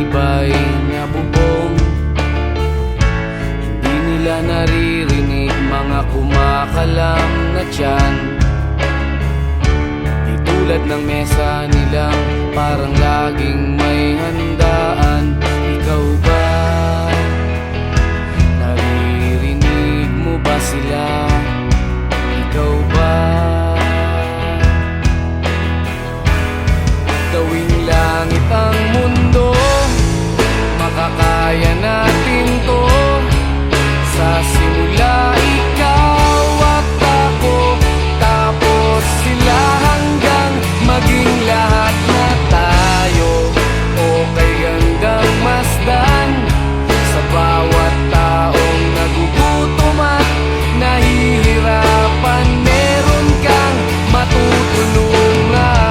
matibay na bubong. Hindi nila naririnig mga kumakalam na tiyan. Di tulad ng mesa nilang parang laging may handaan. Ikaw ba? Naririnig mo ba sila? Ikaw ba? Gawing langit ang mundo, makakaya natin to. Sa simula ikaw at ako, tapos sila hanggang maging lahat na tayo. Okay hanggang masdan sa bawat taong nagugutom at nahihirapan. Meron kang matutulungan.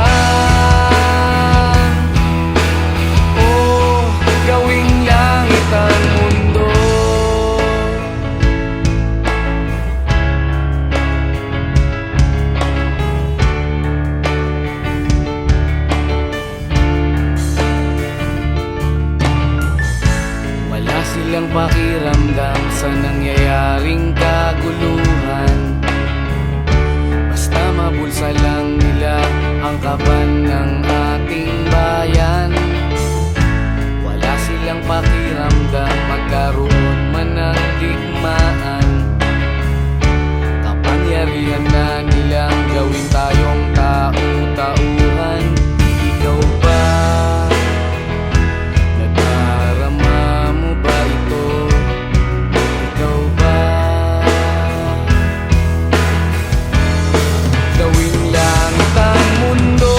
Oh, gawing langit ang mundo. Wala silang pakiramdam sa nangyayaring kaguluhan. Basta mabulsa lang nila ang kaban ng ating bayan. Wala silang pakiramdam magkaroon man ng digmaan. Kapangyarihan na nilang gawin tayong tau-tauhan. Ikaw ba? Nadarama mo ba ito? Ikaw ba? Gawing langit ang mundo,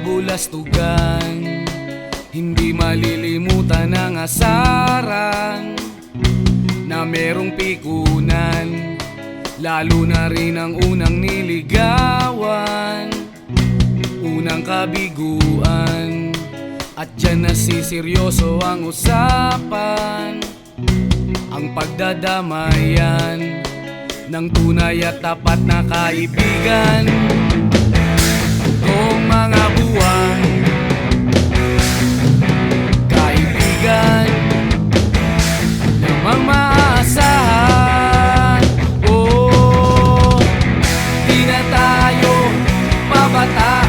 kabulastugan. Hindi malilimutan ang asaran na merong pikunan, lalo na rin ang unang niligawan, unang kabiguan. At dyan nasiseryoso ang usapan, ang pagdadamayan ng tunay at tapat na kaibigan. Kung mga buwan, kaibigan namang maaasahan. Oh, di na tayo pabata,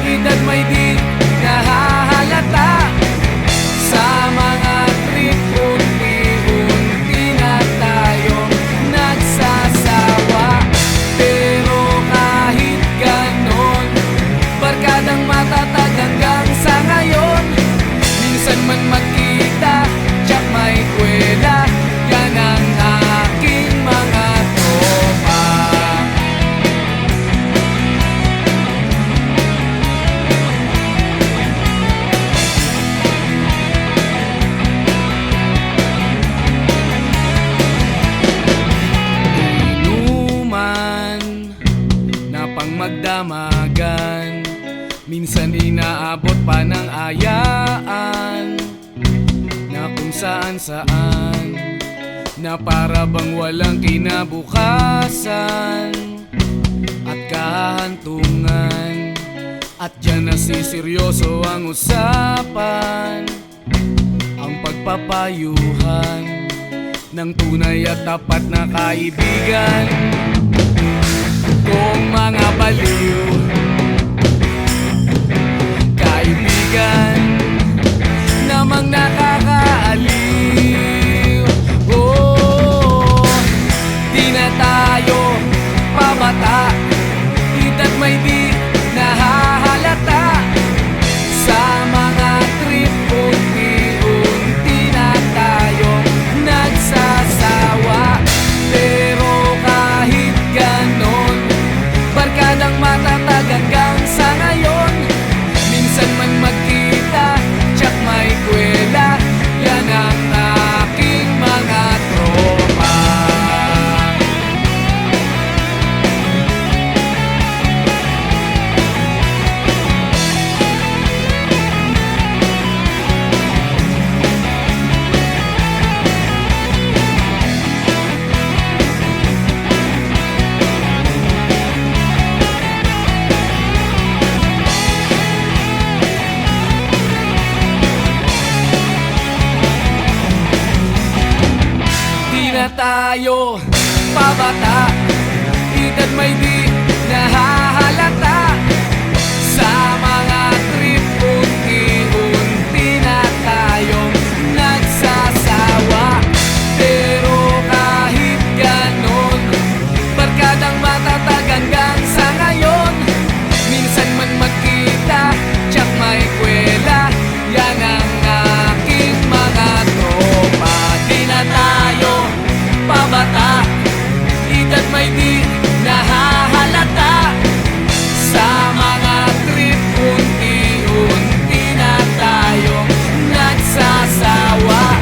edad may di nahahalata. Sa mga trip, unti-unti na tayong nagsasawa. Pero kahit ganon, barkadang matatag hanggang sa ngayon. Minsan man magkita, tsak may kwela, yan ang aking mga tropa. Inuman na pang magdamagan, minsan inaabot pa ng ayaan, na kung saan-saan, na para bang walang kinabukasan at kahantungan. At dyan nasiseryoso ang usapan, ang pagpapayuhan ng tunay at tapat na kaibigan. Kung mga baliw, kaibigan namang nakakaaliw. Oh, di na tayo pabata, edad may di nahahalata. Sa mga trip, unti-unti na tayong nagsasawa. Pero kahit ganon, barkadang matatag hanggang sa ngayon. Minsan man magkita, tsak may kwela, yan ang aking mga tropa. Na tayo pabata, edad may di nahahalata. Sa mga trip, unti-unti na tayong nagsasawa. Pero kahit ganon, barkadang matatag hanggang sa ngayon. Minsan man magkita, tsak may kwela, yan ang aking mga tropa. Di na tayo pabata, edad may di nahahalata. Sa mga trip, unti-unti na tayong nagsasawa.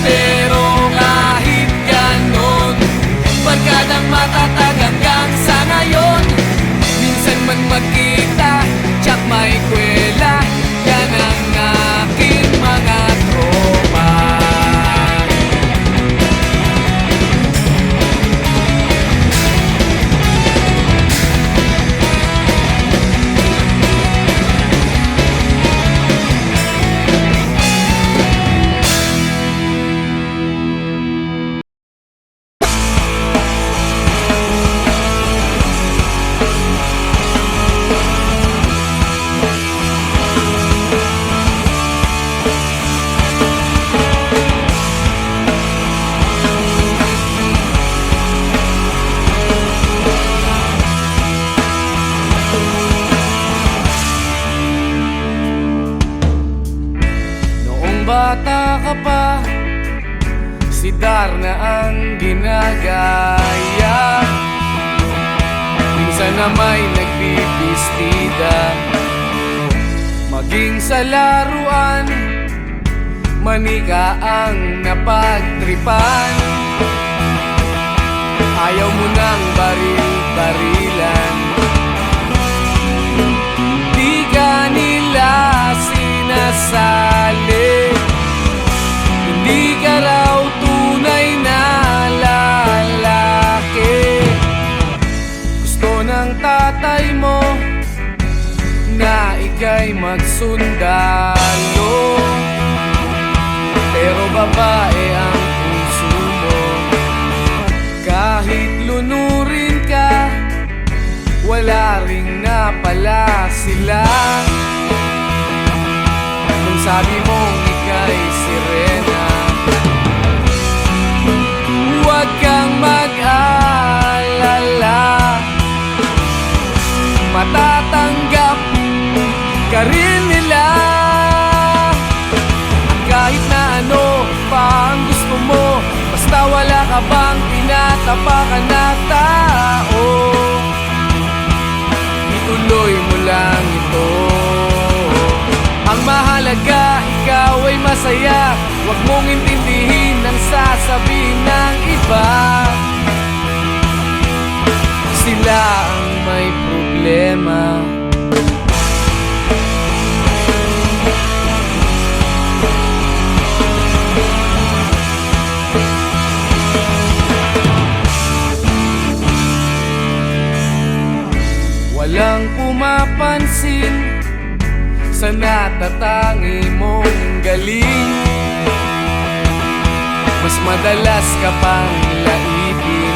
Pero kahit ganon, barkadang matatag hanggang sa ngayon. Minsan man magkita, tsak may kwela, yan ang aking mga tropa. bata ka pa, si Darna ang ginagaya. Minsan na may nagbibistida, maging sa laruan, manika ang napagtripan. Ayaw mo nang baril-barilan, di ka nila sinasali. Hindi ka raw tunay na lalaki. Gusto ng tatay mo na ika'y magsundalo, pero babae ang puso mo. Kahit lunurin ka, wala ring napala sila. Nung sabi mong ika'y sirena, huwag kang mag-alala, matatanggap ka rin nila. At kahit na ano pa ang gusto mo, basta wala ka bang tinatapakan na tao, ituloy mo lang ito. Ang mahalaga, ikaw ay masaya. Huwag mong intindihin ang sasabihin ng iba. Sila ang may problema. Walang pumapansin sa natatangi mong galing. Mas madalas ka pang laipin.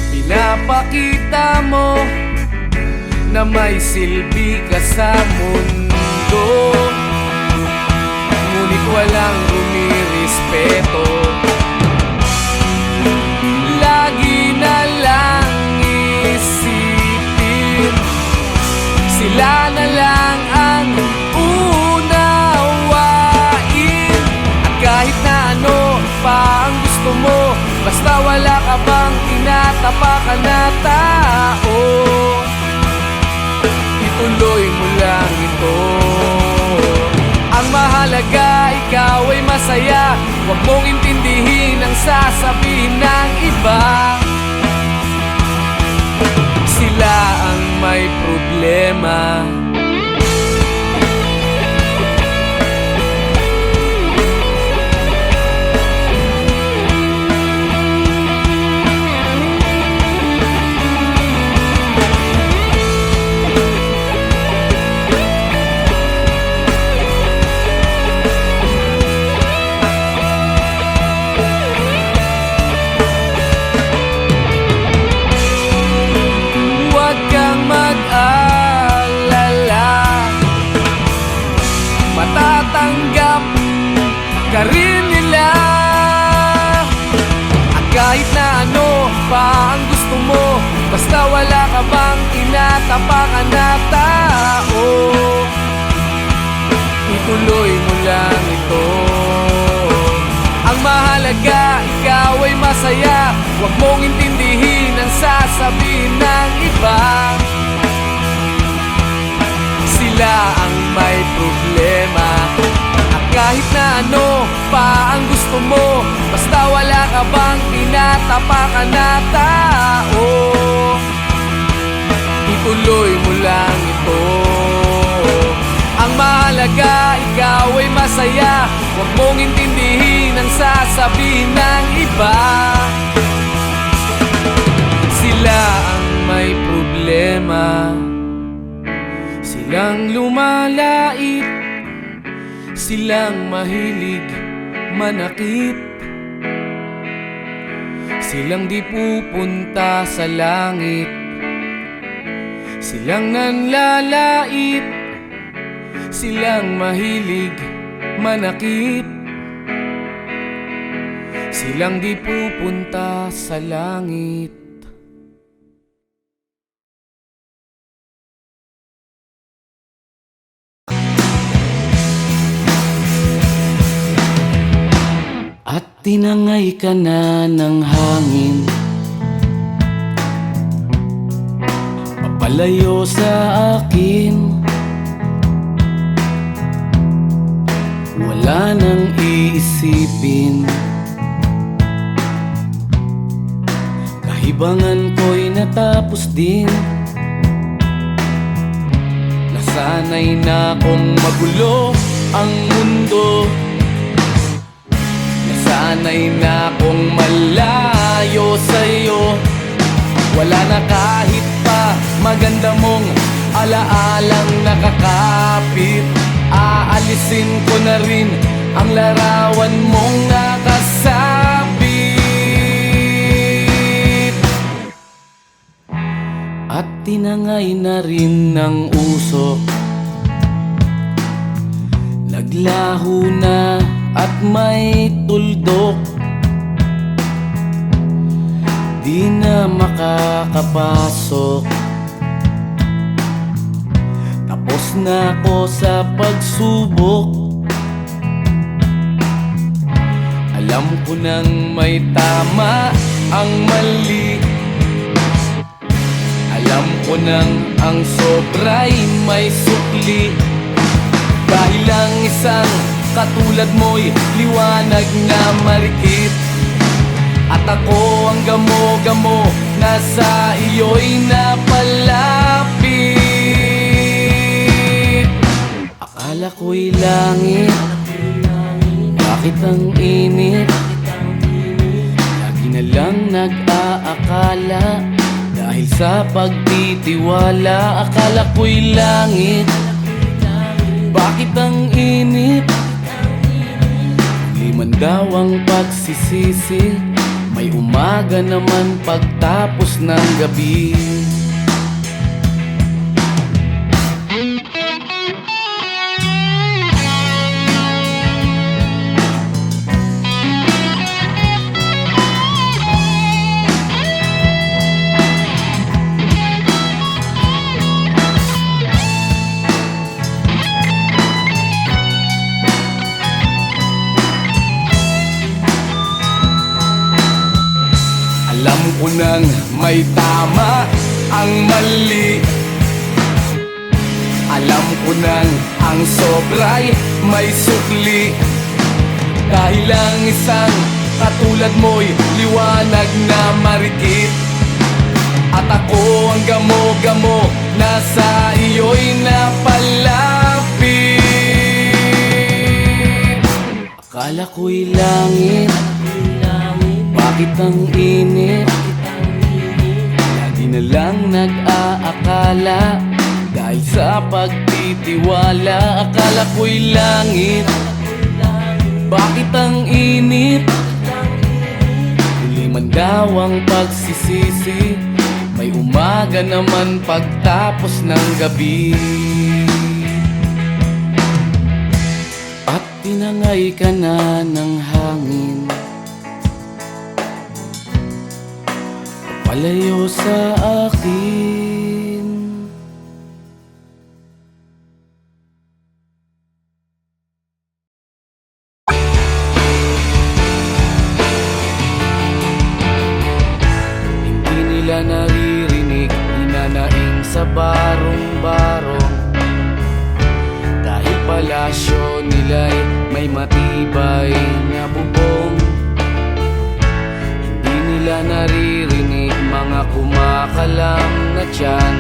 Pinapakita mo na may silbi ka sa mundo, ngunit walang rumirespeto. Lagi na lang isipin, sila na lang ang unawain. At kahit na ano pa ang gusto mo, basta wala ka bang tinatapakan na tao, ituloy mo lang ito. Ang mahalaga, ikaw ay masaya. Huwag mong intindihin ang sasabihin ng iba. Sila ang may problema. Matatanggap ka rin nila. At kahit na ano pa ang gusto mo, basta wala ka bang tinatapakan na tao, ituloy mo lang ito. Ang mahalaga, ikaw ay masaya. Huwag mong intindihin ang sasabihin ng iba. Sila ang may problema. At kahit na ano pa ang gusto mo, basta wala ka bang tinatapakan na tao, ituloy mo lang ito. Ang mahalaga, ikaw ay masaya. Huwag mong intindihin ang sasabihin ng iba. Sila ang may problema. Silang lumalait, silang mahilig manakit, silang di pupunta sa langit, silang nanlalait, silang mahilig manakit, silang di pupunta sa langit. At tinangay ka na ng hangin, papalayo sa akin. isipin. Kahibangan ko'y natapos din. Nasanay na kong magulo ang mundo. Nasanay na kong malayo sa'yo. Wala na kahit pa maganda mong alaalang nakakapit. Aalisin ko na rin ang larawan mong nakasabit. At tinangay na rin ng usok. Naglaho na at may tuldok. Di na makakapasok. Tapos na ako sa pagsubok. Alam ko nang may tama ang mali. Alam ko nang ang sobra'y may sukli. Dahil lang isang katulad mo'y liwanag na marikit. At ako ang gamo-gamo na sa iyo'y napalapit. Akala ko'y langit, bakit ang init? Lagi na lang nag-aakala, dahil sa pagtitiwala. Akala ko'y langit, bakit ang init? Liman daw ang pagsisisi, may umaga naman pagtapos ng gabi. Alam ko nang may tama ang mali. Alam ko nang ang sobra'y may sukli. Dahil lang isang katulad mo'y liwanag na marikit. At ako ang gamo-gamo na sa iyo'y napalapit. Akala ko'y langit, bakit ang init? Lagi na lang nag-aakala, dahil sa pagtitiwala. Akala ko'y langit, bakit ang init? Huli man daw ang pagsisisi, may umaga naman pagtapos ng gabi. At tinangay ka na ng hangin, palayo sa akin. Hindi nila naririnig, hinanaing sa barong-barong. Dahil palasyo nila'y may matibay na bubong. Hindi nila naririnig mga kumakalam na tiyan.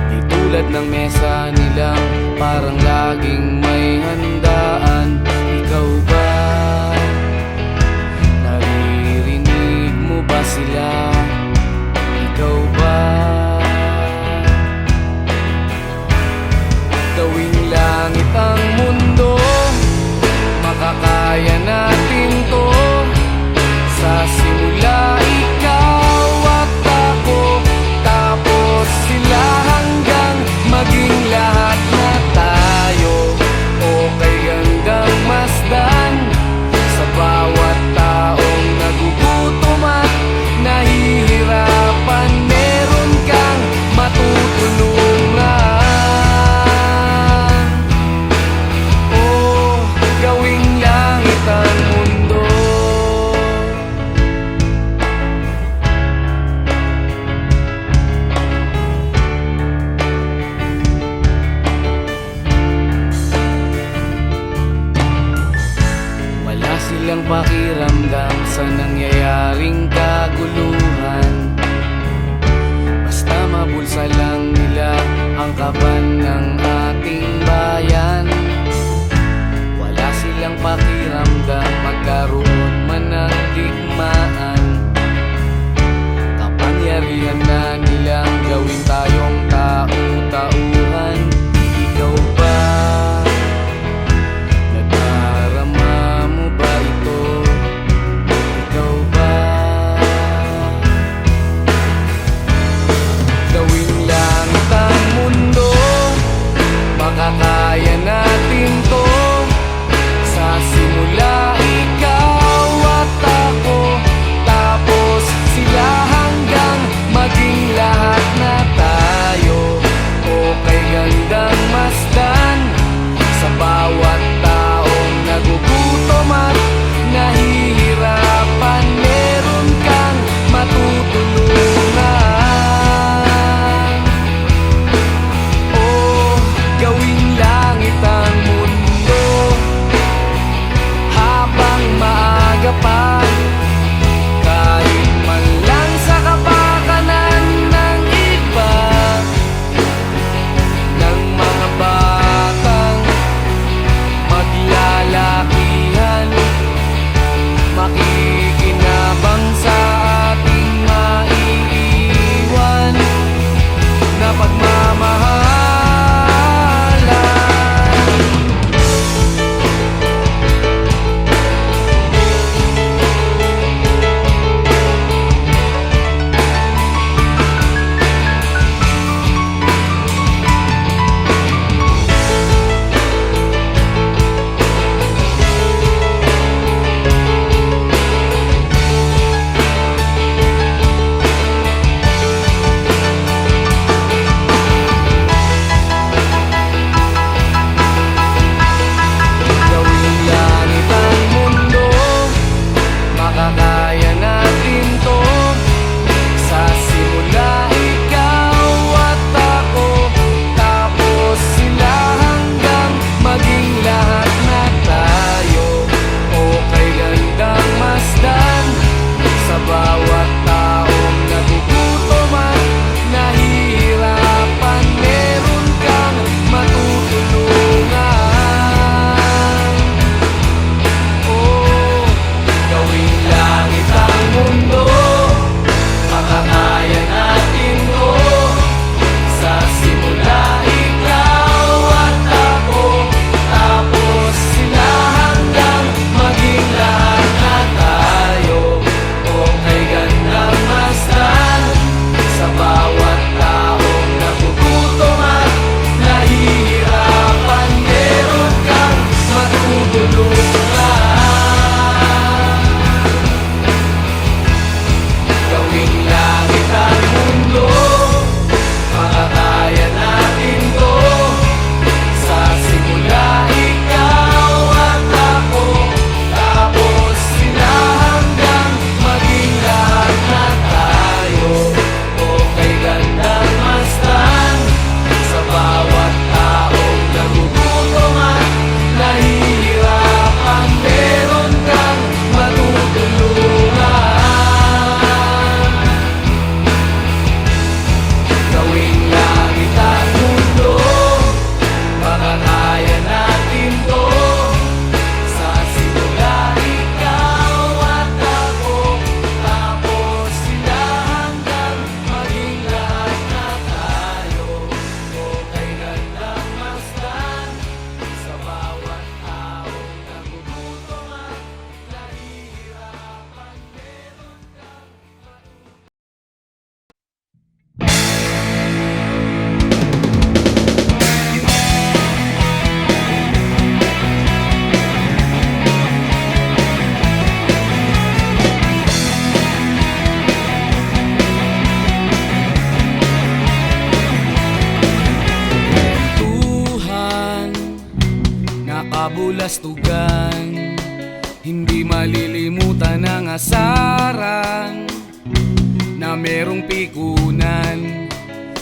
Di tulad ng mesa nilang parang laging may handaan. Ikaw ba? Naririnig mo ba sila? Ikaw ba? Gawing langit ang mundo, makakaya natin to. Sa simula ikaw at ako, tapos sila hanggang maging lahat na tayo. Okay hanggang masdan sa bawat taong nagugutom at nahihirapan. Meron kang matutulungan. pakiramdam sa nangyayaring kaguluhan. Basta mabulsa lang nila ang kaban ng ating bayan. Wala silang pakiramdam magkaroon man ng digmaan. Kapangyarihan na nilang gawin tayong tau-tauhan. Ikaw ba? Nadarama mo ba ito? Ikaw ba? Gawing langit ang mundo, makakaya natin to. Sa simula ikaw at ako, tapos sila hanggang maging lahat na tayo. O kay gandang masdan sa bawat taong nagugutom at nahihirapan, meron kang matutulungan. O gawing langit ang mundo habang maaga pa. Kahit man lang sa kapakanan ng iba, ng mga batang maglalakihan, makikinabang sa ating maiiwan na pagmamahalan. Gawing langit ang mundo, makakaya natin to. Sa simula ikaw at ako, tapos sila hanggang maging lahat na tayo. O kay gandang masdan sa bawat taong nagugutom at nahihirapan, meron kang matutulungan. Oh, gawing langit ang mundo, makakaya natin to. Sa simula ikaw at ako, tapos sila hanggang maging lahat na tayo. O kay gandang masdan sa bawat taong nagugutom at nahihirapan, meron kang matutulungan. Gawing langit ang mundo, makakaya natin to. Sa simula ikaw at ako, tapos sila hanggang maging lahat na tayo. O kay gandang masdan sa bawat taong nagugutom at nahihirapan, meron kang matutulungan. Gawing langit ang mundo, makakaya natin to. Sa simula ikaw at ako, tapos sila hanggang maging lahat na tayo. O kay gandang masdan sa bawat taong nagugutom at nahihirapan, meron kang Tuhan, nakabulastugan, hindi malilimutan ang asaran na merong pikunan,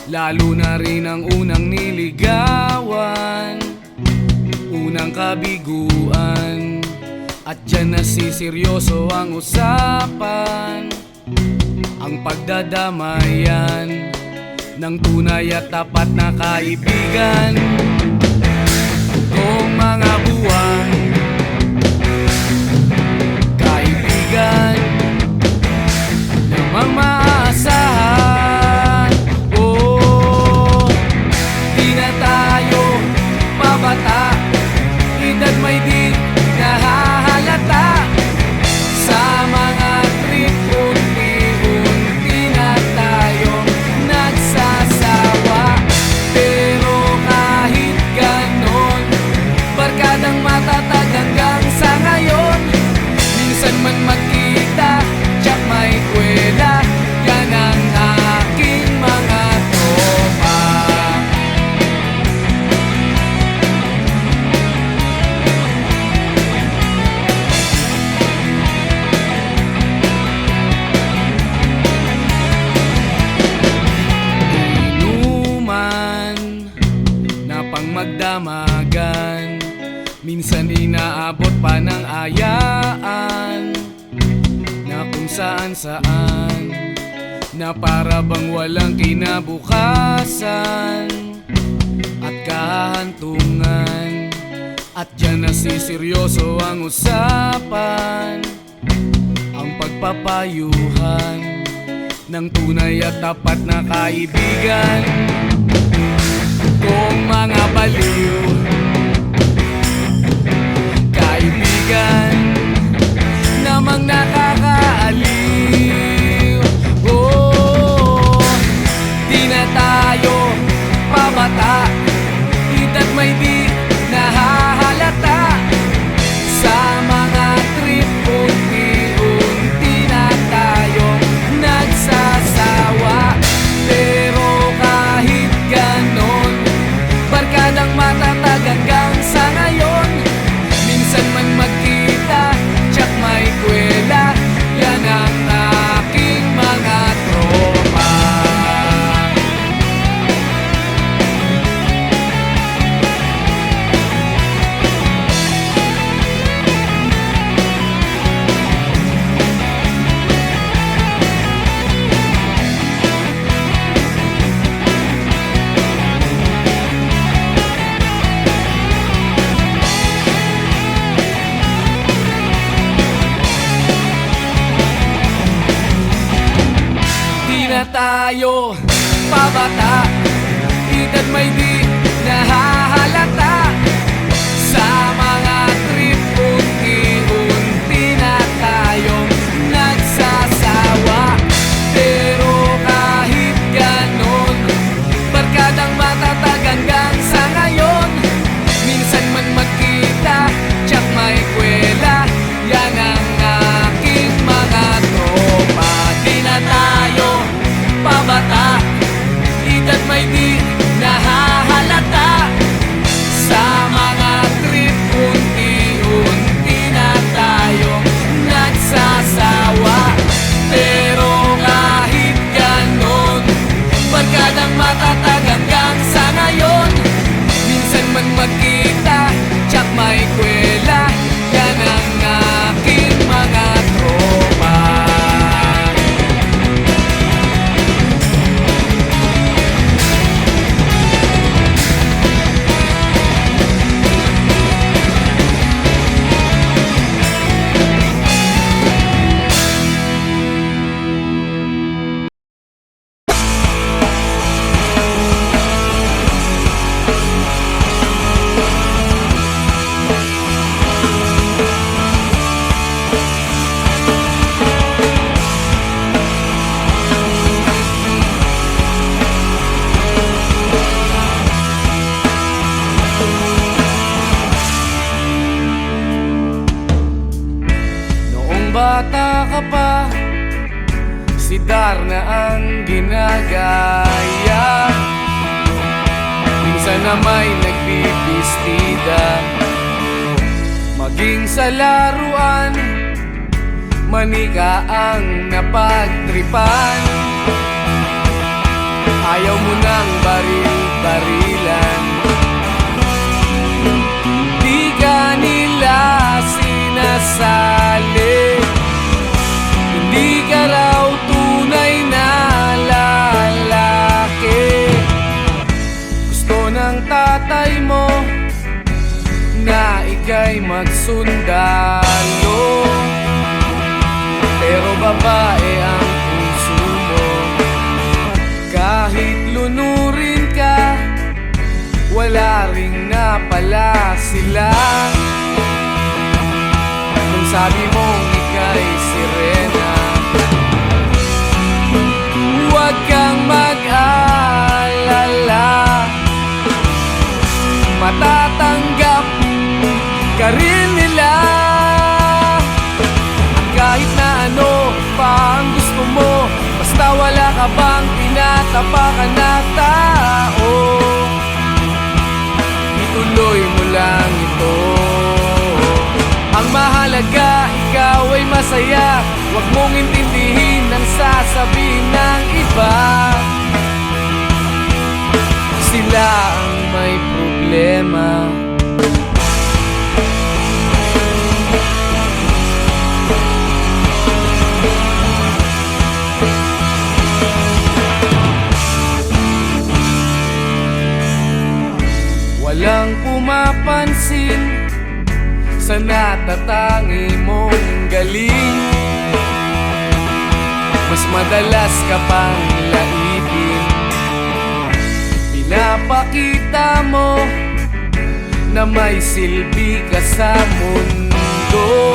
lalo na rin ang unang niligawan, unang kabiguan At dyan nasiseryoso ang usapan, ang pagdadamayan ng tunay at tapat na kaibigan. Kung mga buwan, kaibigan namang maaasahan. Oh, di na tayo pabata, edad may di nahahalata. Sa mga trip, unti-unti na tayong nagsasawa. Pero kahit ganon, barkadang matatag hanggang sa ngayon. Minsan man magkita, tsak may kwela, yan ang aking mga tropa. Inuman na pang magdamagan, minsan inaabot pa ng ayaan na kung saan-saan, na para bang walang kinabukasan at kahantungan. At dyan nasiseryoso ang usapan, ang pagpapayuhan ng tunay at tapat na kaibigan. Kung mga baliw, kaibigan namang nakakaaliw. Oh, di na tayo pabata, edad may di nahahalata. Sa mga trip, unti-unti na tayong nagsasawa. Pero kahit ganon, barkadang matatag hanggang sa ngayon. Minsan man magkita, tsak may kwela, yan ang aking mga tropa. Na tayo pabata, edad may di nahahalata. Sa mga trip, unti-unti na tayong nagsasawa. Pero kahit ganon, barkadang matatag hanggang sa ngayon. Minsan man magkita, tsak may kwela, yan ang aking mga tropa. Di na tayo pabata, edad may di nahahalata. Sa mga trip, unti-unti na tayong nagsasawa. Pero kahit ganon, barkadang matatag hanggang sa ngayon. Minsan man magkita, tsak may kwela, yan ang aking mga tropa. Bata ka pa, si Darna ang ginagaya. Minsan na may nagbibistida, maging sa laruan, manika ang napagtripan. Ayaw mo ng baril-barilan, di ka nila sinasa ika'y magsundalo, pero babae ang puso mo. Kahit lunurin ka, wala ring napala sila. Nung sabi mong ika'y sirena, huwag kang mag-alala, matatanggap ka rin nila. At kahit na ano pa ang gusto mo, basta wala ka bang tinatapakan na tao, ituloy mo lang ito. Ang mahalaga, ikaw ay masaya. Huwag mong intindihin ang sasabihin ng iba. Sila ang may problema. Walang pumapansin sa natatangi mong galing. Mas madalas ka pang laipin. Pinapakita mo na may silbi ka sa mundo,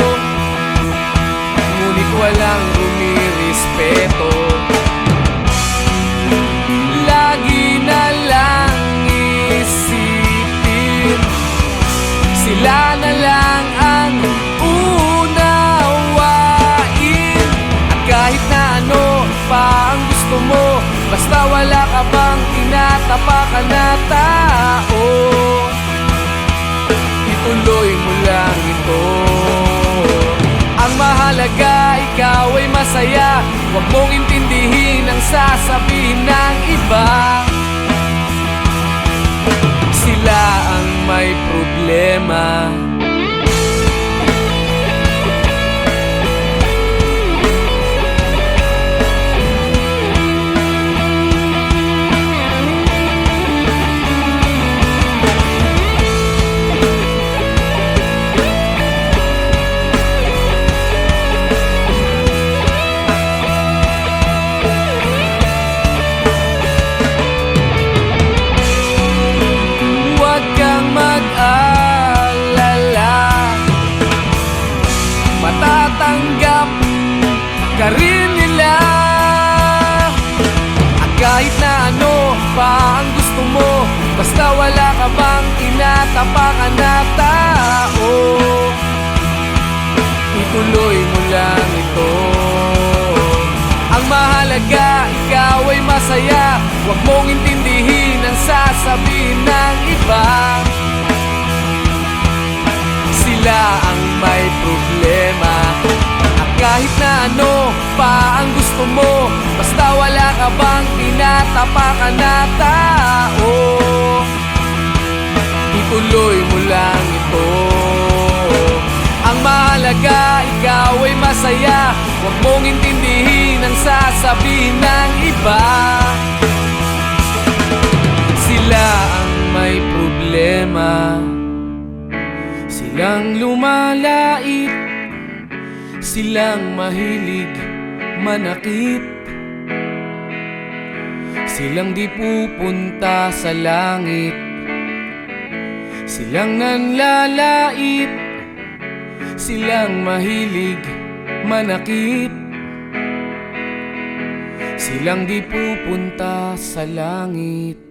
ngunit walang rumirespeto. Lagi na lang isipin, sila na lang ang unawain. At kahit na ano pa ang gusto mo, basta wala ka bang tinatapakan na tao, ituloy mo lang ito. Ang mahalaga, ikaw ay masaya. Huwag mong intindihin ang sasabihin ng iba. Sila ang may problema. Matatanggap ka rin nila. At kahit na ano pa ang gusto mo, basta wala ka bang tinatapakan na tao, ituloy mo lang ito. Ang mahalaga, ikaw ay masaya. Huwag mong intindihin ang sasabihin ng iba. Sila ang may problema. At kahit na ano pa ang gusto mo, basta wala ka bang tinatapakan na tao, ituloy mo lang ito. Ang mahalaga, ikaw ay masaya. Huwag mong intindihin ang sasabihin ng iba. Sila ang may problema. Silang lumalait, silang mahilig manakit, silang di pupunta sa langit, silang nanlalait, silang mahilig manakit, silang di pupunta sa langit.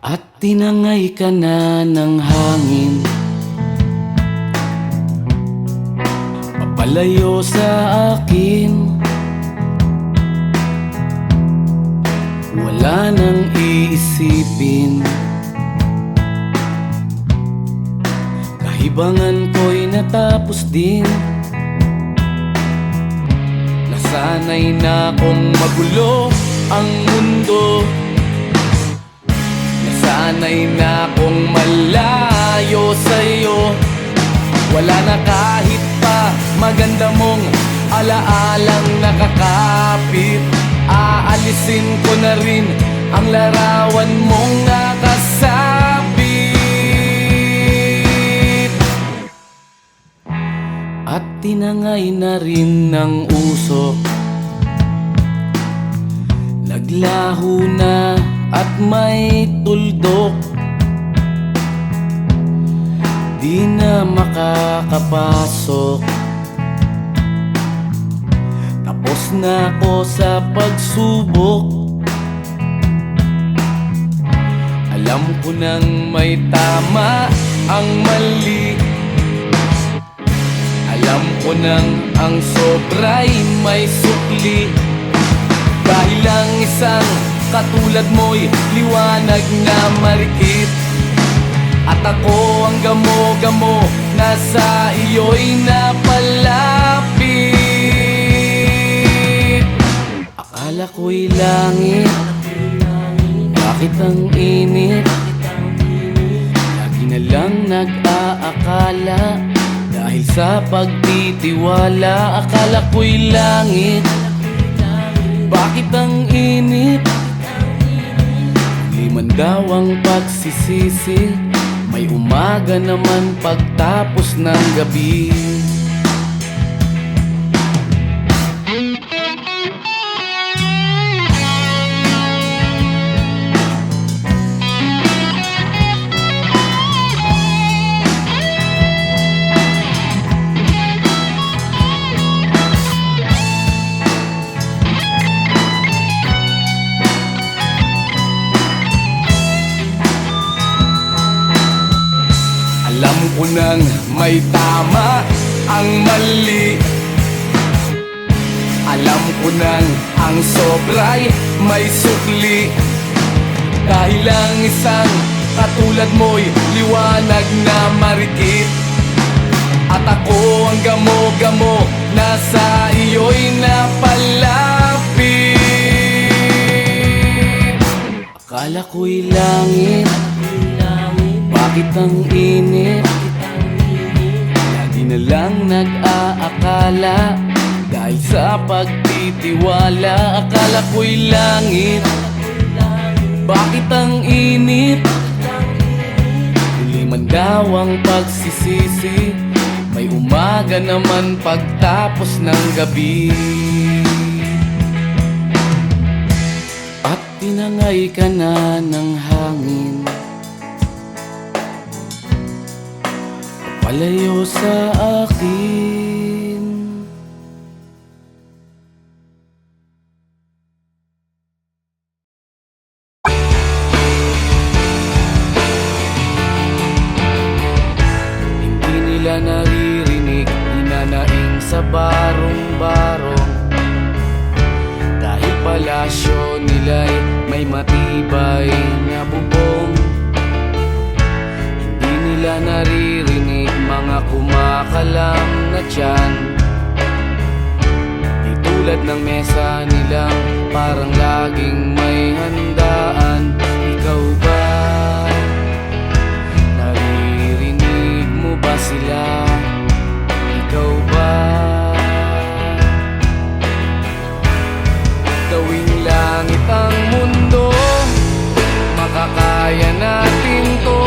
At tinangay ka na ng hangin, papalayo sa akin. Wala nang iisipin, kahibangan ko'y natapos din. Nasanay na kong magulo ang mundo, sanay na kong malayo sa'yo. Wala na kahit pa maganda mong Alaalang nakakapit, aalisin ko na rin ang larawan mong nakasabit. At tinangay na rin ng usok, naglaho na at may tuldok. Di na makakapasok, tapos na ako sa pagsubok. Alam ko nang may tama ang mali, alam ko nang ang sobra'y may sukli. Dahil lang isang katulad mo'y liwanag na marikit, at ako ang gamo-gamo na sa iyo'y napalapit. Akala ko'y langit, bakit ang init? Lagi na lang nag-aakala, dahil sa pagtitiwala. Akala ko'y langit, bakit ang init? Liman daw ang pagsisisi, may umaga naman pagtapos ng gabi. Alam ko nang may tama ang mali, alam ko nang ang sobra'y may sukli. Dahil lang isang katulad mo'y liwanag na marikit, at ako ang gamo-gamo na sa iyo'y napalapit. Akala ko'y langit, bakit ang init? Lagi na lang nag-aakala, dahil sa pagtitiwala. Akala ko'y langit, bakit ang init? Huli man daw ang pagsisisi, may umaga naman pagtapos ng gabi. At tinangay ka na ng hangin, palayo sa akin. Hindi nila naririnig, hinanaing sa barong-barong, dahil palasyo nila'y may matibay na bubong. Hindi nila naririnig mga kumakalam na tiyan, di tulad ng mesa nilang parang laging may handaan. Ikaw ba, naririnig mo ba sila? Ikaw ba, gawing langit ang mundo, makakaya natin to.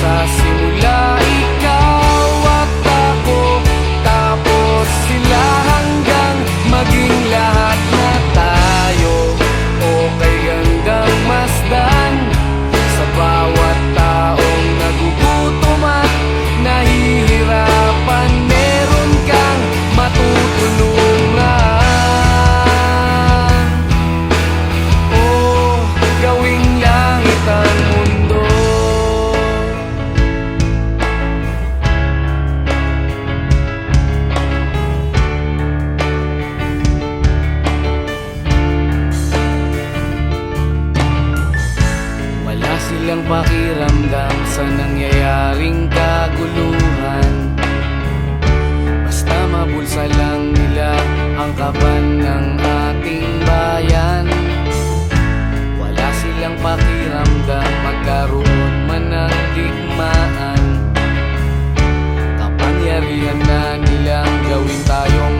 Sa simula ikaw at ako, tapos sila, hanggang maging lahat na tayo. Okay hanggang masdan sa bawat taong nagugutom at nahihirapan. Meron kang matutulungan. Oh, gawing langit ang mundo. Silang pakiramdam sa nangyayaring kaguluhan, basta mabulsa lang nila ang kaban ng ating bayan. Wala silang pakiramdam magkaroon man ng digmaan, kapangyarihan na nilang gawin tayong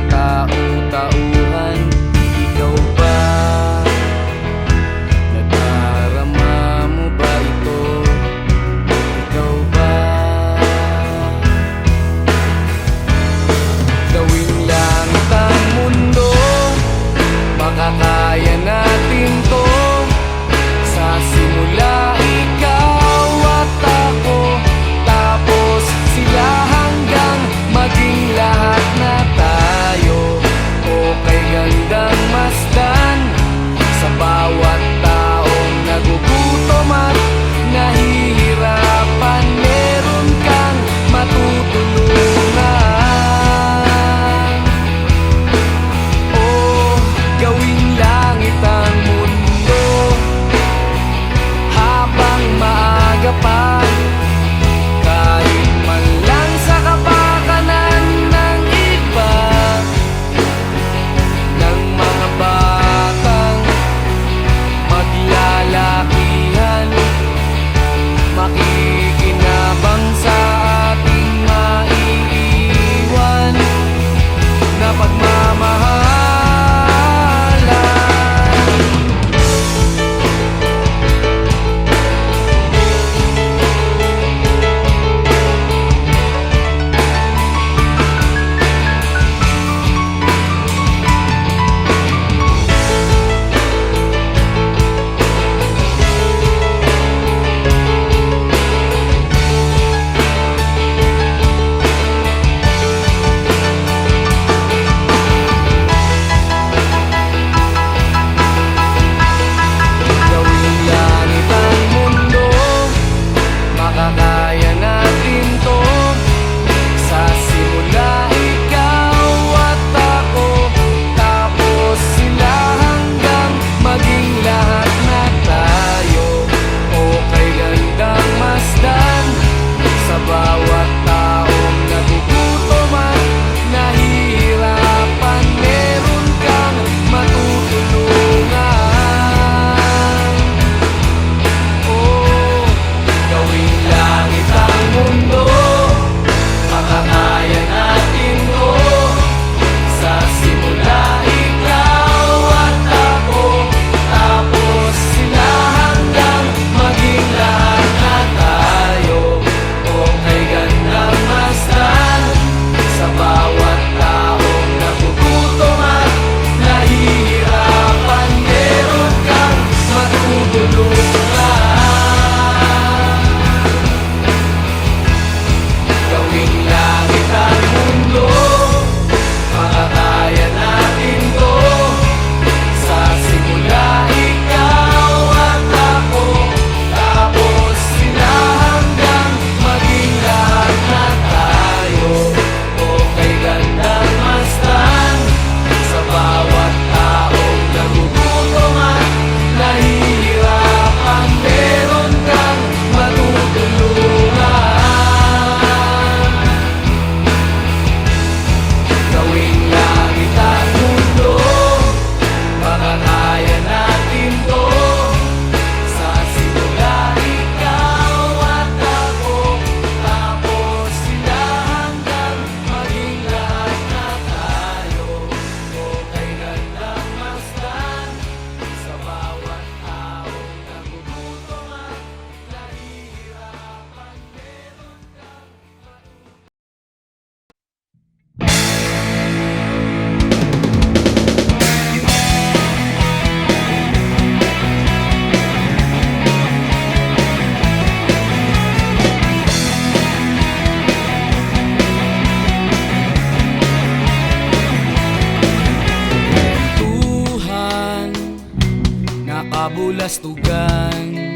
kabulastugan.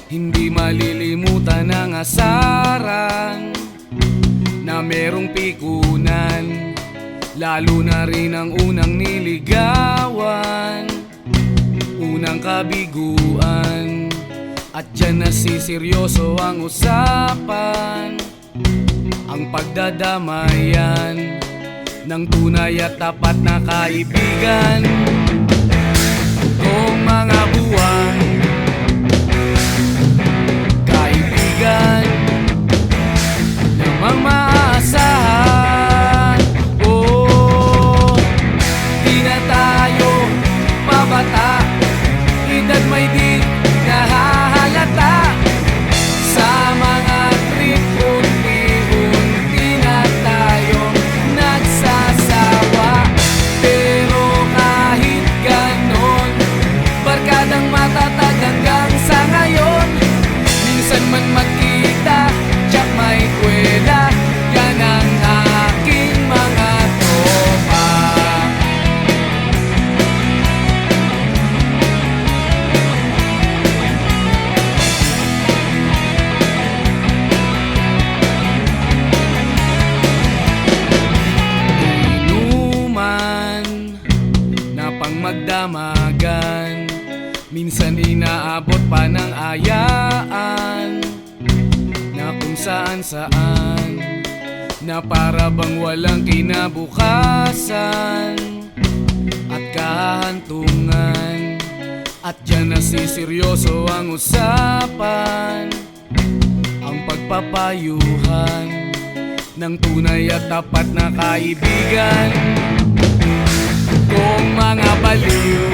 Hindi malilimutan ang asaran na merong pikunan, lalo na rin ang unang niligawan, unang kabiguan. At dyan nasiseryoso ang usapan, ang pagdadamayan ng tunay at tapat na kaibigan. Kung mga buwan, kaibigan namang maaasahan. Oh, di na tayo pabata, edad may di nahahalata. Sa mga trip, unti-unti na tayong nagsasawa. Pero kahit ganon, barkadang matatag hanggang sa ngayon. Minsan man magkita, tsak may kwela, yan ang aking mga tropa. Inuman na pang magdamagan, minsan inaabot pa ng ayaan na kung saan-saan, na para bang walang kinabukasan at kahantungan. At dyan nasiseryoso ang usapan, ang pagpapayuhan ng tunay at tapat na kaibigan. Kung mga baliw,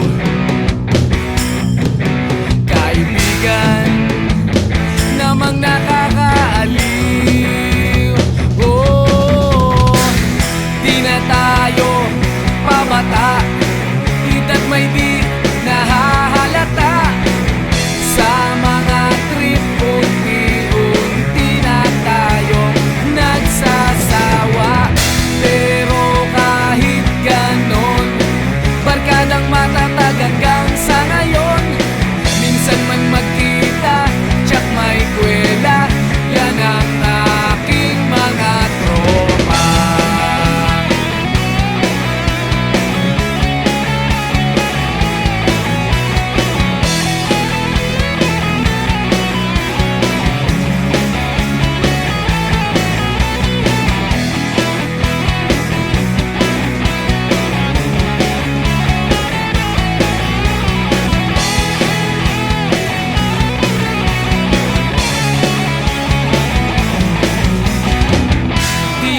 kaibigan namang nakakaaliw. Oh, di na tayo pabata, edad may di nahahalata. Sa mga trip, unti-unti na tayong nagsasawa. Pero kahit ganon, barkadang matatag hanggang sa ngayon. Minsan man magkita, tsak may kwela, yan ang aking mga tropa.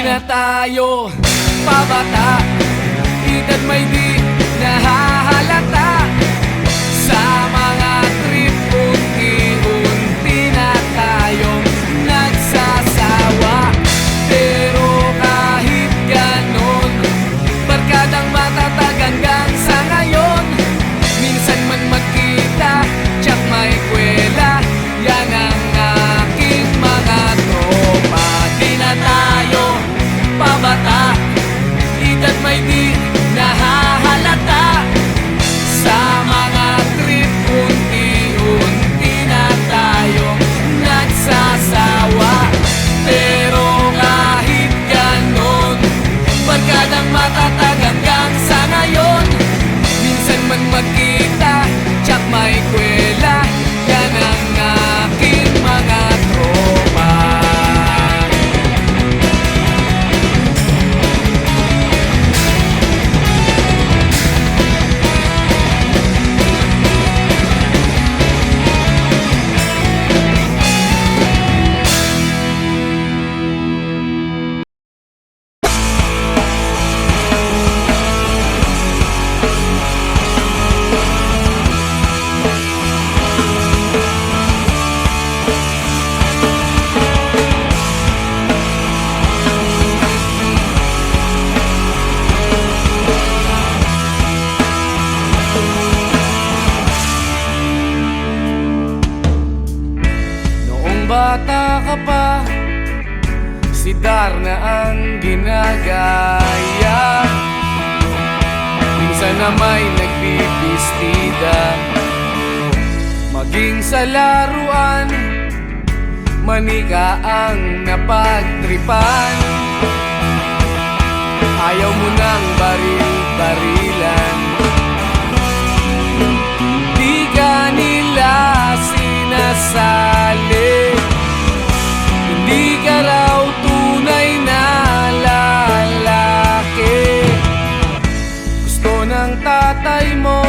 Na tayo pabata, edad may di nahahalata. Sa mga trip, unti-unti na tayong nagsasawa. Pero kahit ganon, barkadang matatag hanggang sa ngayon. Minsan man magkita, tsak may kwela, yan ang aking mga tropa. Di na tayo pabata, edad may di nahahalata. Sa mga trip, unti-unti na tayong nagsasawa. Pero kahit ganon, barkadang matatag hanggang sa ngayon. Minsan man magkita, tsak may kwela, yan ang aking mga tropa. bata ka pa, si Darna ang ginagaya. Minsan na may nagbibistida, maging sa laruan, manika ang napagtripan. Ayaw mo nang baril-barilan, di ka nila sinasali. Hindi ka raw tunay na lalaki. Gusto ng tatay mo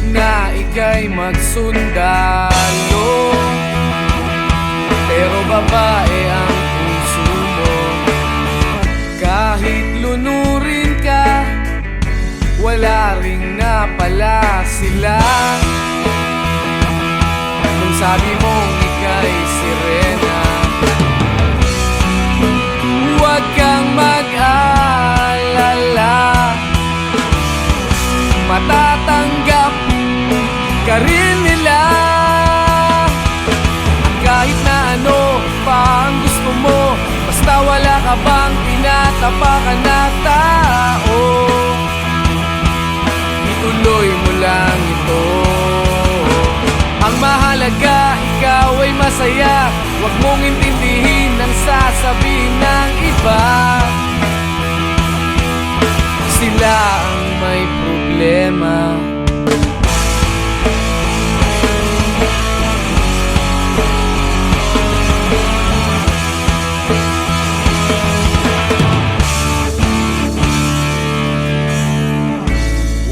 na ika'y magsundalo, pero babae ang puso mo. Kahit lunurin ka, wala ring napala sila. Nung sabi mong ika'y sirena, huwag kang mag-alala, matatanggap ka rin nila. At kahit na ano pa ang gusto mo, basta wala ka bang tinatapakan na tao, ituloy mo lang ito. Ang mahalaga, ikaw ay masaya. Huwag mong intindihin ang sasabihin ng iba. Sila ang may problema.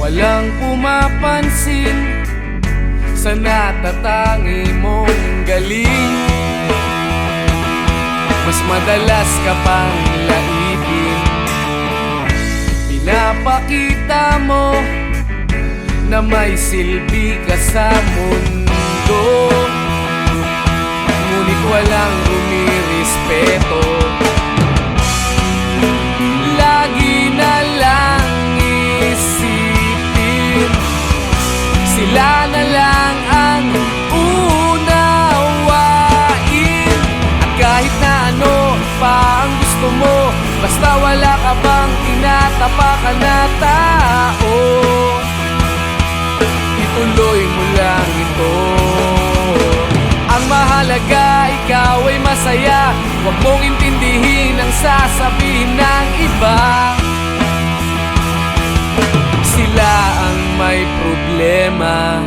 Walang pumapansin sa natatangi mong galing. Mas madalas ka pang laipin. Pinapakita mo na may silbi ka sa mundo, ngunit walang rumirespeto. Lagi na lang isipin, sila na lang ang unawain. At kahit na ano pa ang gusto mo, basta wala ka bang tinatapakan na tao, ituloy mo lang ito. Ang mahalaga, ikaw ay masaya. Huwag mong intindihin ang sasabihin ng iba. Sila ang may problema.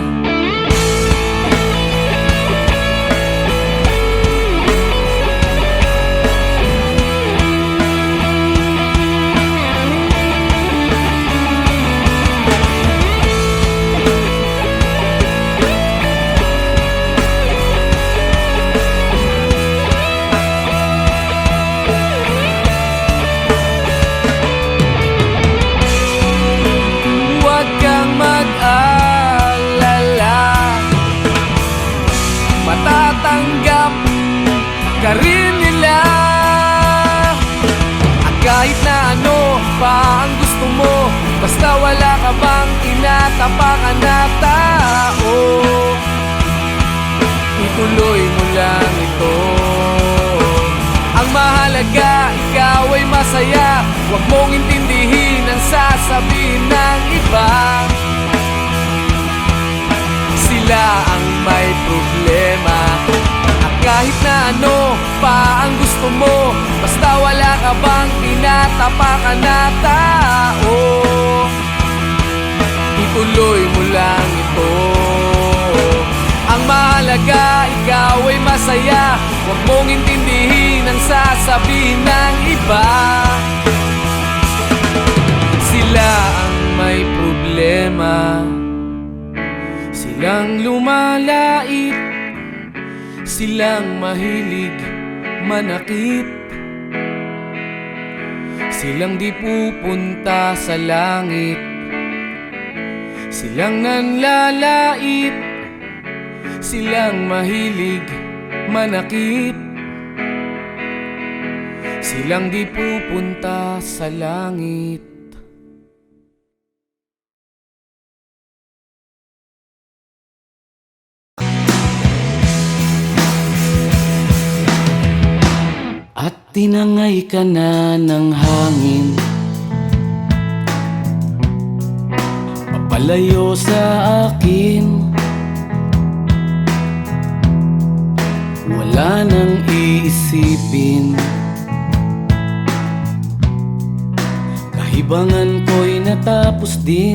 Matatanggap ka rin nila. At kahit na ano pa ang gusto mo, basta wala ka bang tinatapakan na tao, ituloy mo lang ito. Ang mahalaga, ikaw ay masaya. Huwag mong intindihin ang sasabihin ng iba. Sila ang may problema. At kahit na ano pa ang gusto mo, basta wala ka bang tinatapakan na tao, ituloy mo lang ito. Ang mahalaga, ikaw ay masaya. Huwag mong intindihin ang sasabihin ng iba. Sila ang may problema. Silang lumalait, silang mahilig manakit, silang di pupunta sa langit, silang nanlalait, silang mahilig manakit, silang di pupunta sa langit. At tinangay ka na ng hangin, papalayo sa akin. wala nang iisipin. Kahibangan ko'y natapos din.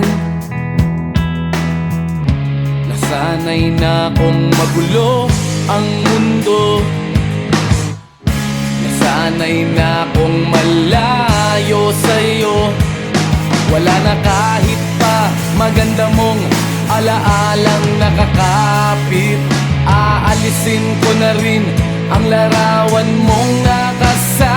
Nasanay na kong magulo ang mundo. Nasanay na kong malayo sa'yo. Wala na kahit pa maganda mong alaalang nakakapit. Aalisin ko na rin ang larawan mong nakasabit.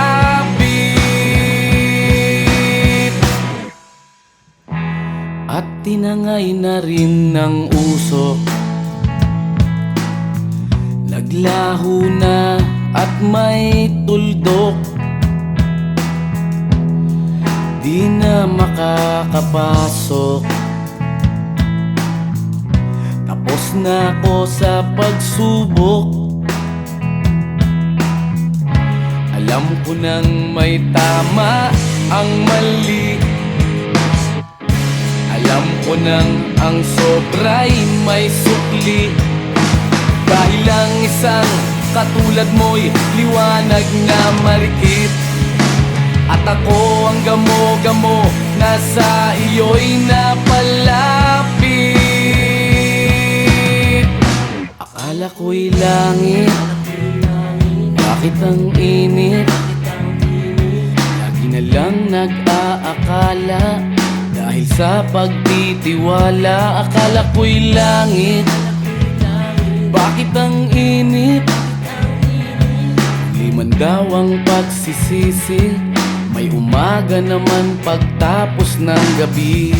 At tinangay na rin ng usok. Naglaho na at may tuldok. Di na makakapasok. Tapos na ako sa pagsubok. Alam ko nang may tama ang mali. Alam ko nang ang sobra'y may sukli. Dahil lang isang katulad mo'y liwanag na marikit. At ako ang gamo-gamo na sa iyo'y napalapit. Akala ko'y langit, bakit ang init? Lagi na lang nag-aakala, dahil sa pagtitiwala. Akala ko'y langit, bakit ang init? Liman daw ang pagsisisi, may umaga naman pagtapos ng gabi.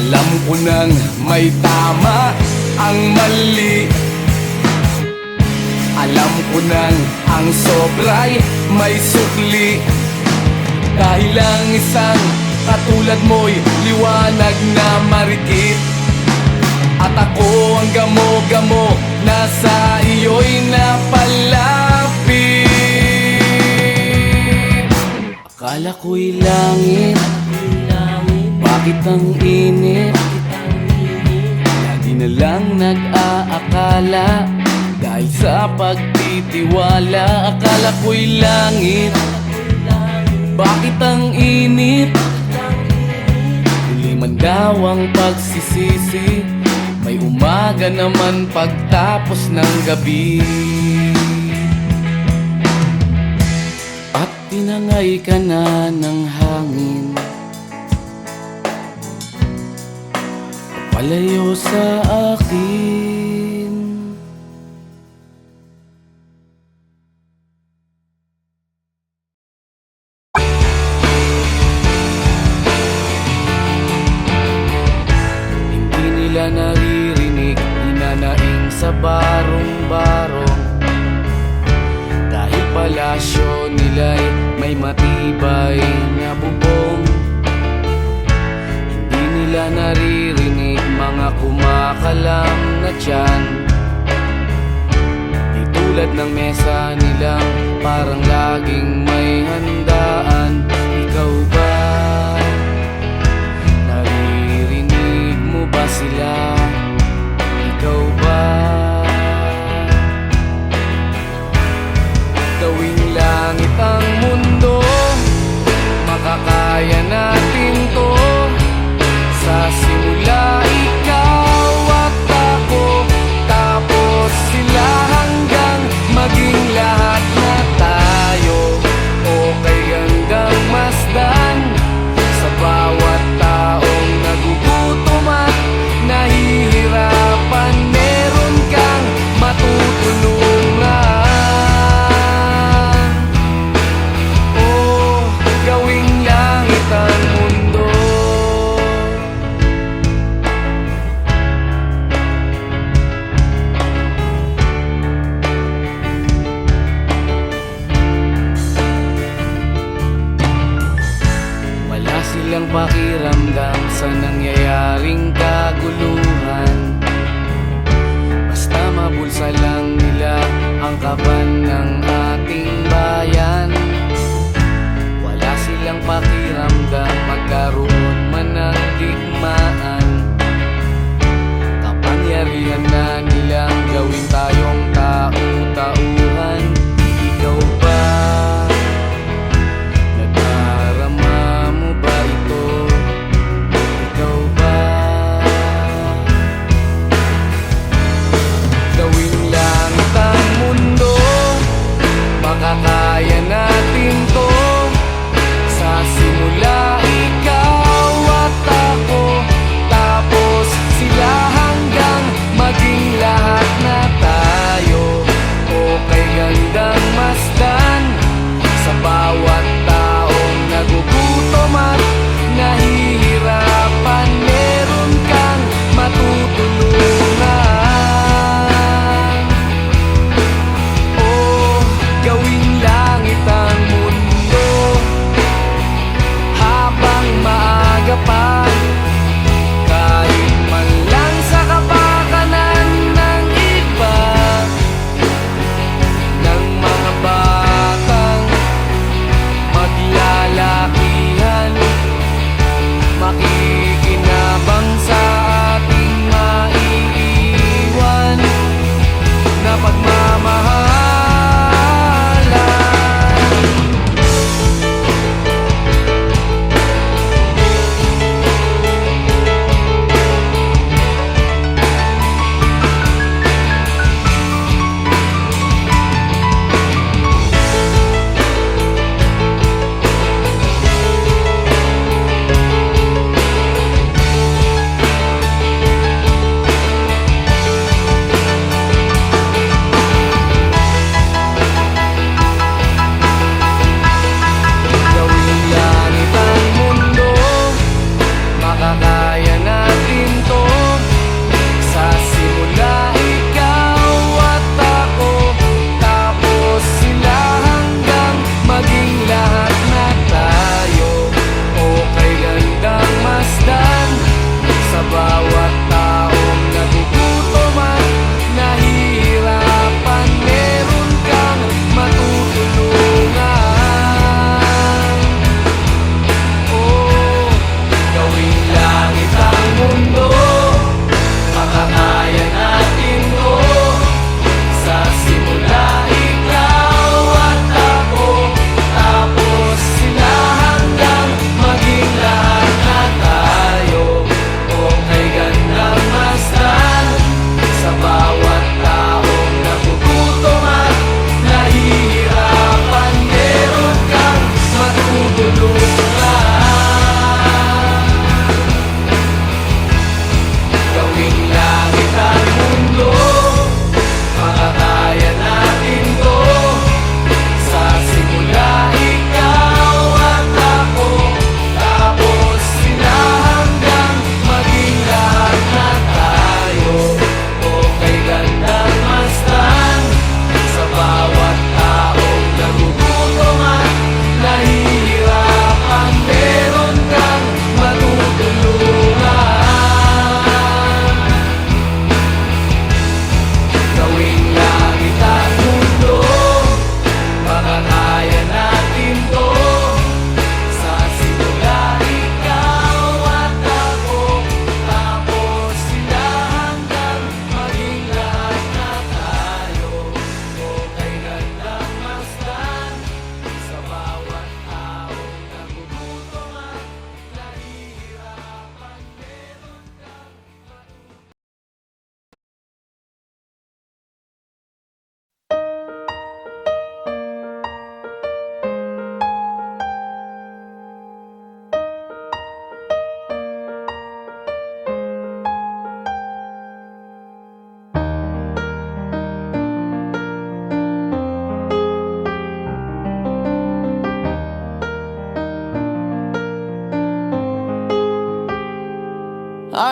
Alam ko nang may tama ang mali. Alam ko nang ang sobra'y may sukli. Dahil lang isang katulad mo'y liwanag na marikit. At ako ang gamo-gamo na sa iyo'y napalapit. Akala ko'y langit, bakit ang init? Lagi na lang nag-aakala, dahil sa pagtitiwala. Akala ko'y langit, bakit ang init? Huli man daw ang pagsisisi, may umaga naman pagtapos ng gabi. At tinangay ka na ng hangin, palayo sa akin. Hindi nila naririnig, hinanaing sa barong-barong. Dahil palasyo nila'y may matibay na bubong. Hindi nila naririnig mga kumakalam na tiyan. Di tulad ng mesa nilang parang laging may handaan. Ikaw ba? Naririnig mo ba sila? Ikaw ba? Gawing langit ang mundo, makakaya natin to. Sa simula ikaw at ako, tapos sila hanggang maging lahat na tayo. Okay hanggang masdan.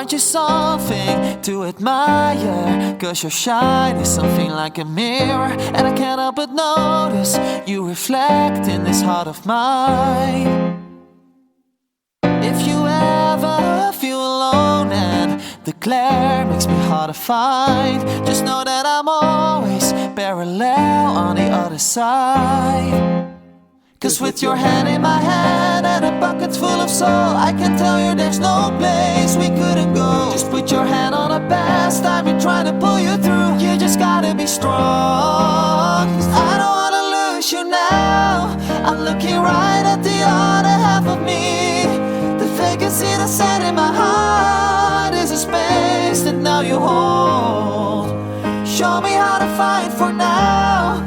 Aren't you something to admire? Cause your shine is something like a mirror, and I can't help but notice you reflect in this heart of mine. If you ever feel alone and the glare makes me hard to find, just know that I'm always parallel on the other side. Cause with your hand in my hand and a bucket full of soul, I can tell you there's no place we couldn't go. Just put your hand on the past, I've been trying to pull you through. You just gotta be strong, cause I don't wanna lose you now. I'm looking right at the other half of me. The vacancy that's set in my heart is a space that now you hold. Show me how to fight for now,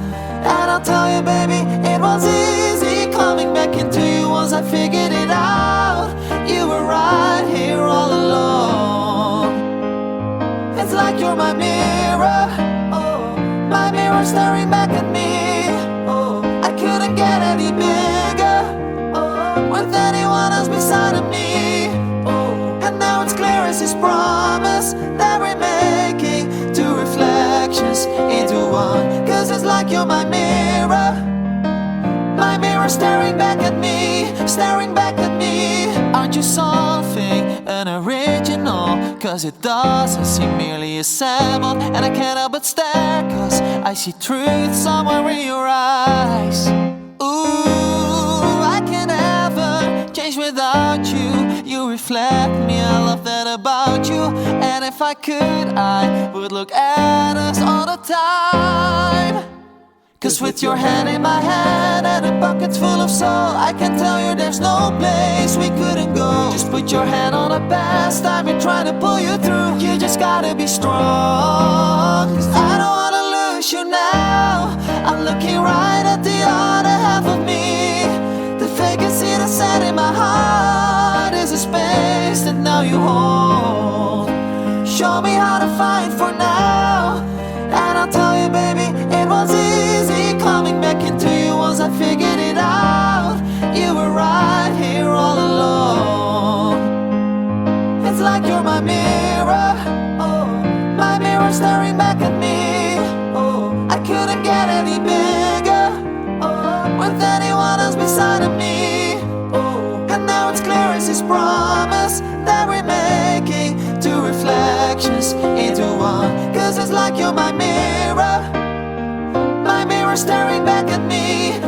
and I'll tell you, baby, it was easy coming back into you once I figured it out. You were right here all along. It's like you're my mirror, oh, my mirror staring back at me. Oh, I couldn't get any bigger, oh, with anyone else beside of me. Oh, and now it's clear as his promise that we're making two reflections into one. Cause it's like you're my mirror, my mirror staring back at me, staring back at me. Aren't you something, an original? Cause it doesn't seem merely assembled, and I can't help but stare, cause I see truth somewhere in your eyes. Ooh, I can't ever change without you. You reflect me, I love that about you. And if I could, I would look at us all the time. Cause with your hand in my hand and a bucket full of soul, I can tell you there's no place we couldn't go. Just put your hand on the past, I've been trying to pull you through. You just gotta be strong, cause I don't wanna lose you now. I'm looking right at the other half of me. The vacancy that's set in my heart is a space that now you hold. Show me how to fight for now, and I'll tell you, baby, it was easy coming back into you once I figured it out. You were right here all along. It's like you're my mirror, oh, my mirror staring back at me. Oh, I couldn't get any bigger, oh, with anyone else beside of me. Oh, and now it's clear as his promise that we're making two reflections into one. Cause it's like you're my mirror, my mirror staring back at me.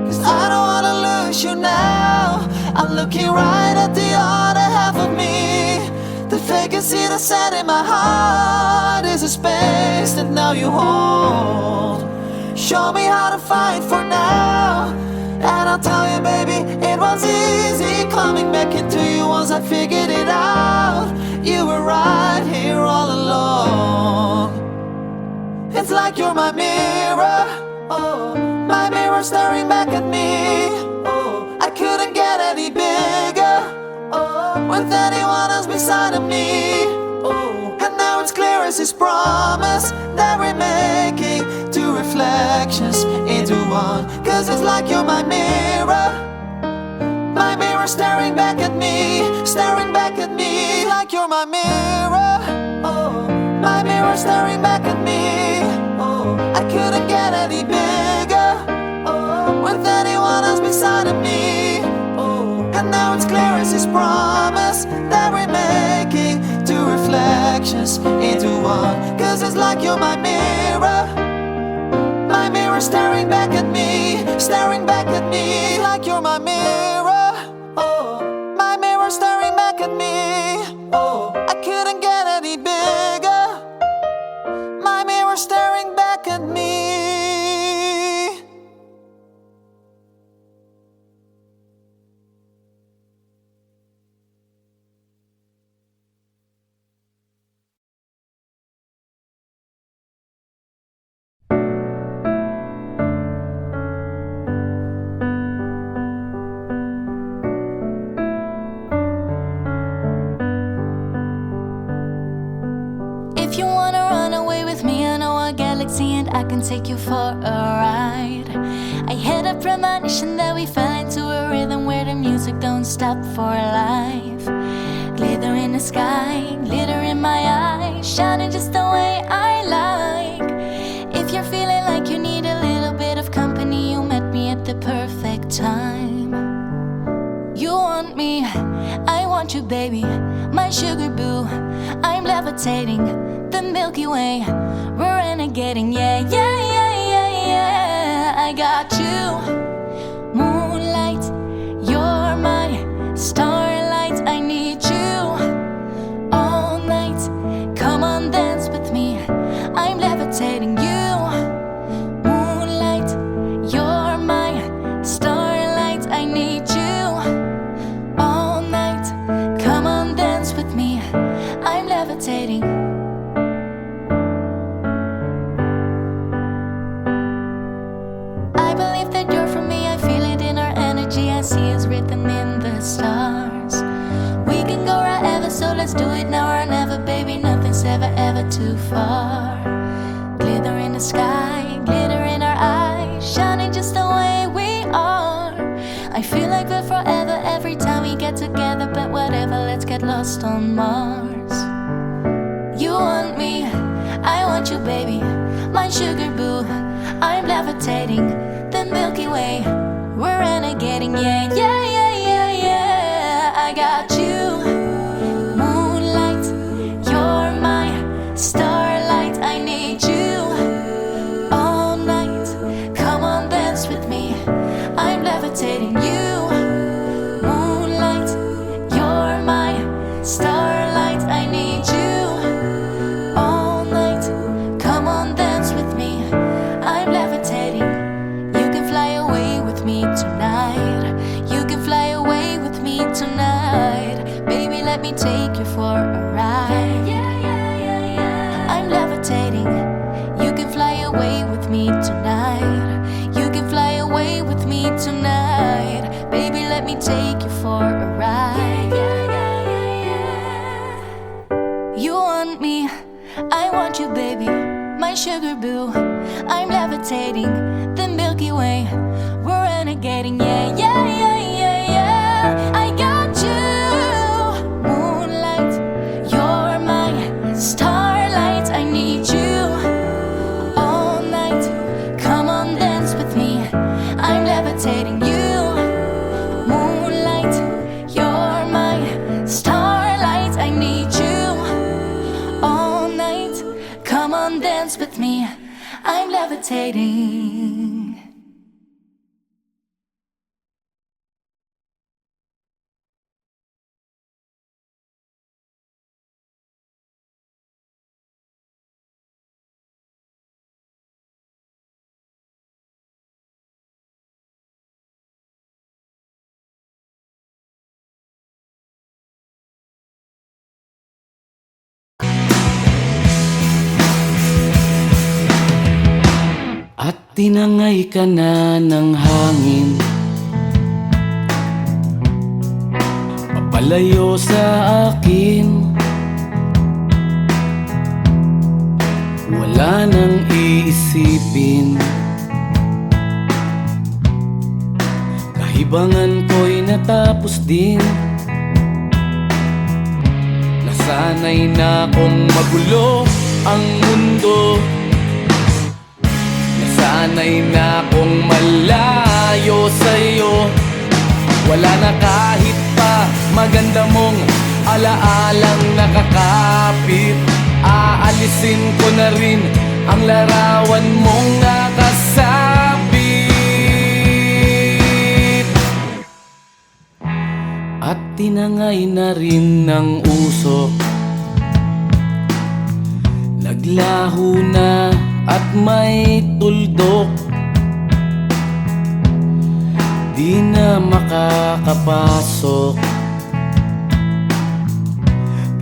Cause I don't wanna lose you now. I'm looking right at the other half of me. The vacancy that's set in my heart is a space that now you hold. Show me how to fight for now, and I'll tell you, baby, it was easy coming back into you once I figured it out. You were right here all along. It's like you're my mirror, oh, my mirror staring back at me. Oh, I couldn't get any bigger, oh, with anyone else beside of me. Oh, and now it's clear as his promise that we're making two reflections into one. Cause it's like you're my mirror, my mirror staring back at me, staring back at me. Like you're my mirror, oh, my mirror staring back at me. Oh, I couldn't get any bigger, oh, with anyone else beside of me. Oh, and now it's clear as his promise that we're making two reflections into one. Cause it's like you're my mirror, my mirror staring back at me, staring back at me. Like you're my mirror, oh, my mirror staring back at me. Oh, I couldn't get any bigger, my mirror staring back at me. If you wanna run away with me, I know a galaxy and I can take you for a ride. I had a premonition that we fell into a rhythm where the music don't stop for life. Glitter in the sky, glitter in my eyes, shining just the way I like. If you're feeling like you need a little bit of company, you met me at the perfect time. You want me, I want you, baby, my sugar boo. I'm levitating, the Milky Way, we're renegading, yeah, yeah, yeah, yeah, yeah. I got you, moonlight, you're my starlight. I need you all night. Come on, dance with me, I'm levitating you. Moonlight, you're my starlight. I need you all night. Come on, dance with me, I'm levitating. I believe that you're for me, I feel it in our energy, I see it's written in the stars. We can go wherever, so let's do it now or never, baby, nothing's ever, ever too far. Glitter in the sky, glitter in our eyes, shining just the way we are. I feel like we're forever every time we get together, but whatever, let's get lost on Mars. You want me, I want you, baby, my sugar boo. I'm levitating, the Milky Way, we're renegading, yeah, yeah, yeah, yeah, yeah. I got you, moonlight, you're my starlight. I need you all night. Come on, dance with me, I'm levitating you. Moonlight, you're my starlight. I need you all night. Come on, dance with me, I'm levitating. You can fly away with me tonight. You can fly away with me tonight. Baby, let me take you for a ride. I'm levitating. You can fly away with me tonight. You can fly away with me tonight. Baby, let me take you for a ride. You want me, I want you, baby, my sugar boo. I'm levitating, the Milky Way, we're renegading, yeah, yeah, yeah, yeah, yeah. I got you, moonlight, you're my starlight. I need you all night. Come on, dance with me, I'm levitating you. Moonlight, you're my starlight. I need you all night. Come on, dance with me, I'm levitating. At tinangay ka na ng hangin, papalayo sa akin. Wala nang iisipin, kahibangan ko'y natapos din. Nasanay na kong magulo ang mundo, sanay na kong malayo sa'yo. Wala na kahit pa maganda mong alaalang nakakapit. Aalisin ko na rin ang larawan mong nakasabit. At tinangay na rin ng usok, naglaho na at may tuldok. Di na makakapasok,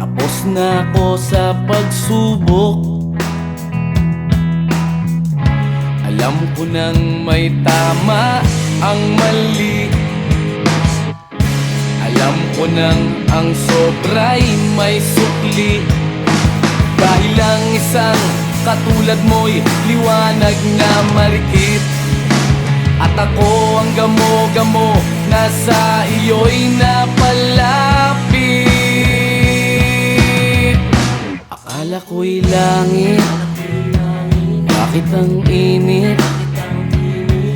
tapos na ako sa pagsubok. Alam ko nang may tama ang mali, alam ko nang ang sobra'y may sukli. Dahil lang isang katulad mo'y liwanag na marikit, at ako ang gamo-gamo na sa iyo'y napalapit. Akala ko'y langit, bakit ang init?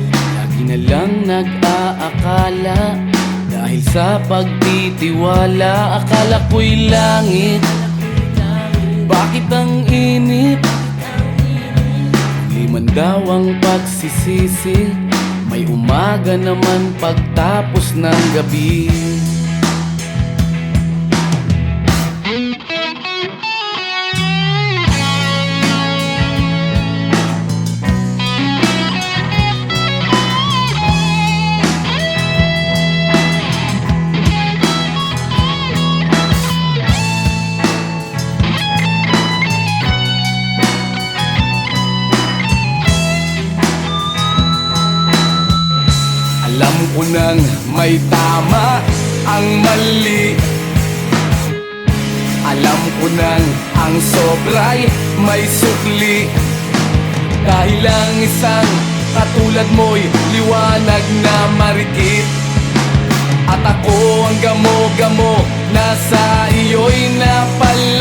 Lagi na lang nag-aakala, dahil sa pagtitiwala. Akala ko'y langit, bakit ang init? Liman daw ang pagsisisi, may umaga naman pagtapos ng gabi. Alam ko nang may tama ang mali, alam ko nang ang sobra'y may sukli. Dahil ang isang katulad mo'y liwanag na marikit, at ako ang gamo-gamo na sa iyo'y napalapit.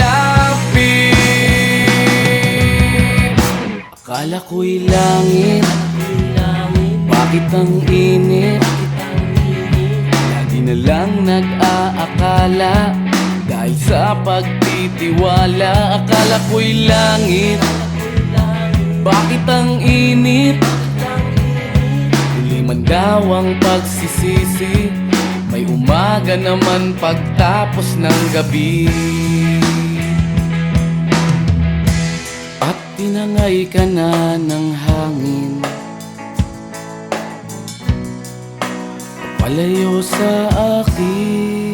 Akala ko'y langit, bakit ang init? Lagi na lang nag-aakala, dahil sa pagtitiwala. Akala ko'y langit, bakit ang init? Huli man daw ang pagsisisi, may umaga naman pagtapos ng gabi. At tinangay ka na ng hangin, palayo sa akin.